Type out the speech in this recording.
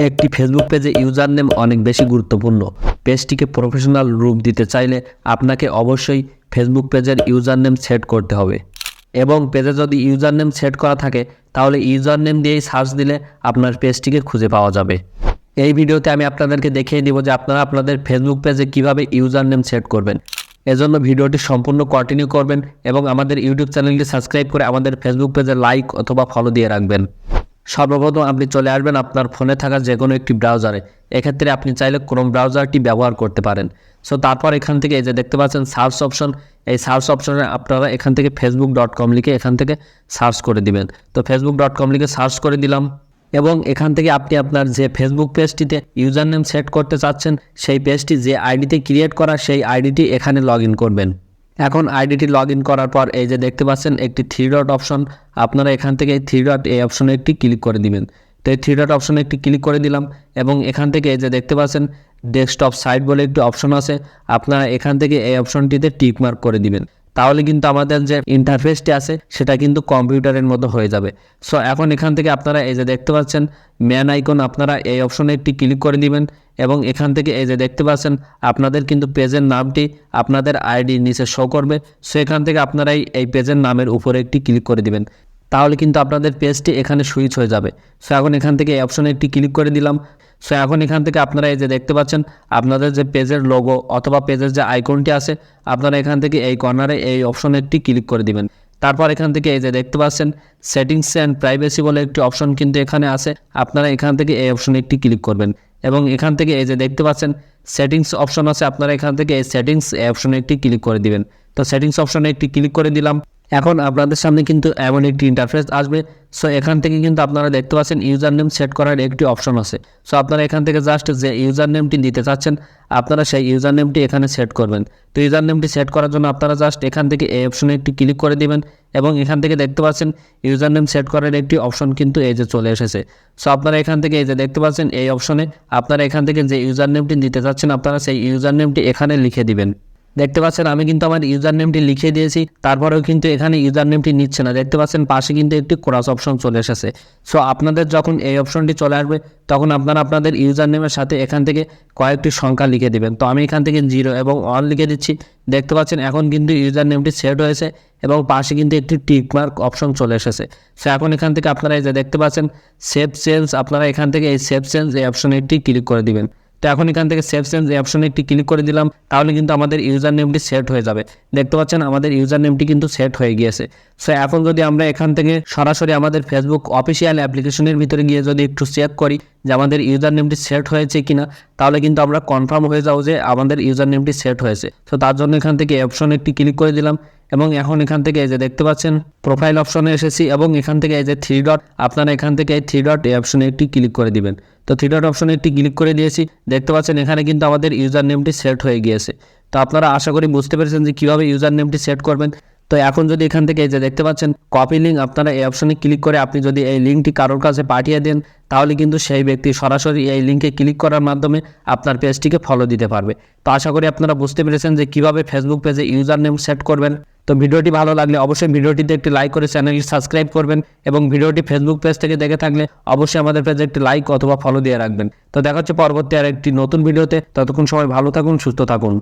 একটি ফেসবুক পেজে user name অনেক বেশি গুরুত্বপূর্ণ। পেজটিকে প্রফেশনাল রূপ দিতে চাইলে আপনাকে অবশ্যই ফেসবুক পেজের ইউজার নেম সেট করতে হবে এবং পেজে যদি ইউজার নেম সেট করা থাকে তাহলে ইউজার নেম দিয়েই সার্চ দিলে আপনার পেজটিকে খুঁজে পাওয়া যাবে। এই ভিডিওতে আমি আপনাদেরকে দেখিয়ে দিব যে আপনারা আপনাদের ফেসবুক পেজে কিভাবে ইউজার নেম সেট করবেন। এজন্য ভিডিওটি সম্পূর্ণ কন্টিনিউ করবেন এবং আমাদের ইউটিউব চ্যানেলটি সাবস্ক্রাইব করে আমাদের ফেসবুক পেজে লাইক অথবা ফলো দিয়ে রাখবেন। সর্বপ্রথম আপনি চলে আসবেন আপনার ফোনে থাকা যে কোনো একটি ব্রাউজারে। এক্ষেত্রে আপনি চাইলে ক্রোম ব্রাউজারটি ব্যবহার করতে পারেন। তারপর এখান থেকে এই যে দেখতে পাচ্ছেন সার্চ অপশন, এই সার্চ অপশনে আপনারা এখান থেকে facebook.com লিখে এখান থেকে সার্চ করে দিবেন। তো facebook.com লিখে সার্চ করে দিলাম এবং এখান থেকে আপনি আপনার যে ফেসবুক পেজটিতে ইউজার নেম সেট করতে চাচ্ছেন সেই পেজটি যে আইডিতে ক্রিয়েট করা সেই আইডিটি এখানে লগ ইন করবেন। এখন আইডিটি লগ ইন করার পর এই যে দেখতে পাচ্ছেন একটি 3 ডট অপশন, আপনারা এখান থেকে এই 3 ডট এই অপশনে একটি ক্লিক করে দিবেন। তো এই 3 ডট অপশনে একটি ক্লিক করে দিলাম এবং এখান থেকে এই যে দেখতে পাচ্ছেন ডেস্কটপ সাইট বলে একটি অপশন আছে, আপনারা এখান থেকে এই অপশনটিতে টিক মার্ক করে দিবেন। তাহলে কিন্তু আমাদের যে ইন্টারফেসটি আছে সেটা কিন্তু কম্পিউটারের মতো হয়ে যাবে। এখন এখান থেকে আপনারা এই যে দেখতে পাচ্ছেন ম্যান আইকন, আপনারা এই অপশনে একটি ক্লিক করে দিবেন এবং এখান থেকে এই যে দেখতে পাচ্ছেন আপনাদের কিন্তু পেজের নামটি আপনাদের আইডির নিচে শো করবে। এখান থেকে আপনারা এই পেজের নামের উপরে একটি ক্লিক করে দিবেন, তাহলে কিন্তু আপনাদের পেজটি এখানে সুইচ হয়ে যাবে। এখন এখান থেকে এই অপশনে একটি ক্লিক করে দিলাম। এখন এখান থেকে আপনারা এই যে দেখতে পাচ্ছেন আপনাদের যে পেজের লোগো অথবা পেজের যে আইকনটি আছে আপনারা এখান থেকে এই কর্নারে এই অপশনে একটি ক্লিক করে দিবেন। তারপর এখান থেকে এই যে দেখতে পাচ্ছেন সেটিংস অ্যান্ড প্রাইভেসি বলে একটি অপশন কিন্তু এখানে আছে, আপনারা এখান থেকে এই অপশনে একটি ক্লিক করবেন এবং এখান থেকে এই যে দেখতে পাচ্ছেন সেটিংস অপশন আছে, আপনারা এখান থেকে এই সেটিংস এই অপশনে একটি ক্লিক করে দিবেন। তো সেটিংস অপশনে একটি ক্লিক করে দিলাম। এখন আপনাদের সামনে কিন্তু এমন একটি ইন্টারফেস আসবে। এখান থেকে কিন্তু আপনারা দেখতে পাচ্ছেন ইউজার নেম সেট করার একটি অপশন আছে। আপনারা এখান থেকে জাস্ট যে ইউজার নেমটি দিতে চাচ্ছেন আপনারা সেই ইউজার নেমটি এখানে সেট করবেন। তো ইউজার নেমটি সেট করার জন্য আপনারা জাস্ট এখান থেকে এই অপশনে একটি ক্লিক করে দিবেন এবং এখান থেকে দেখতে পাচ্ছেন ইউজার নেম সেট করার একটি অপশন কিন্তু এই যে চলে এসেছে। আপনারা এখান থেকে এই যে দেখতে পাচ্ছেন এই অপশনে আপনারা এখান থেকে যে ইউজার নেমটি দিতে চাচ্ছেন আপনারা সেই ইউজার নেমটি এখানে লিখে দিবেন। দেখতে পাচ্ছেন আমি কিন্তু আমার ইউজার নেমটি লিখে দিয়েছি, তারপরেও কিন্তু এখানে ইউজার নেমটি নিচ্ছে না। দেখতে পাচ্ছেন পাশে কিন্তু একটি ক্রস অপশন চলে এসেছে। আপনাদের যখন এই অপশনটি চলে আসবে তখন আপনারা আপনাদের ইউজার নেমের সাথে এখান থেকে কয়েকটি সংখ্যা লিখে দিবেন। তো আমি এখান থেকে 0 এবং 1 লিখে দিচ্ছি। দেখতে পাচ্ছেন এখন কিন্তু ইউজার নেমটি সেট হয়েছে এবং পাশে কিন্তু একটি টিক মার্ক অপশন চলে এসেছে। এখন এখান থেকে আপনারা এই যে দেখতে পাচ্ছেন সেভ চেঞ্জ, আপনারা এখান থেকে এই সেভ চেঞ্জ এই অপশনে একটি ক্লিক করে দিবেন। তো এখন এখান থেকে সেভ চেঞ্জ এই অপশনে একটি ক্লিক করে দিলাম, তাহলে কিন্তু আমাদের ইউজার নেমটি সেট হয়ে যাবে। দেখতে পাচ্ছেন আমাদের ইউজার নেমটি কিন্তু সেট হয়ে গিয়েছে। এখন যদি আমরা এখান থেকে সরাসরি আমাদের ফেসবুক অফিসিয়াল অ্যাপ্লিকেশনের ভিতরে গিয়ে যদি একটু চেক করি যে আমাদের ইউজার নেমটি সেট হয়েছে কিনা, তাহলে কিন্তু আমরা কনফার্ম হয়ে যাবো যে আমাদের ইউজার নেমটি সেট হয়েছে। তার জন্য এখান থেকে অপশনে একটি ক্লিক করে দিলাম এবং এখন এখান থেকে এই যে দেখতে পাচ্ছেন প্রোফাইল অপশনে এসেছি এবং এখান থেকে এই যে 3 ডট, আপনারা এখান থেকে এই 3 ডট এই অপশনে একটি ক্লিক করে দিবেন। তো 3 ডট অপশনে একটি ক্লিক করে দিয়েছি। দেখতে পাচ্ছেন এখানে কিন্তু আমাদের ইউজার নেমটি সেট হয়ে গিয়েছে। তো আপনারা আশা করি বুঝতে পেরেছেন যে কীভাবে ইউজার নেমটি সেট করবেন। তো এখন যদি এখান থেকে এই যে দেখতে পাচ্ছেন কপি লিঙ্ক, আপনারা এই অপশনে ক্লিক করে আপনি যদি এই লিঙ্কটি কারোর কাছে পাঠিয়ে দেন তাহলে কিন্তু সেই ব্যক্তি সরাসরি এই লিঙ্কে ক্লিক করার মাধ্যমে আপনার পেজটিকে ফলো দিতে পারবে। তো আশা করি আপনারা বুঝতে পেরেছেন যে কীভাবে ফেসবুক পেজে ইউজার নেম সেট করবেন। তো ভিডিওটি ভালো লাগলে অবশ্যই ভিডিওটিতে একটি লাইক করে চ্যানেলটি সাবস্ক্রাইব করবেন এবং ভিডিওটি ফেসবুক পেজ থেকে দেখে থাকলে অবশ্যই আমাদের পেজে একটি লাইক অথবা ফলো দিয়ে রাখবেন। তো দেখা হচ্ছে পরবর্তী আর একটি নতুন ভিডিওতে। ততক্ষণ সবাই ভালো থাকুন, সুস্থ থাকুন।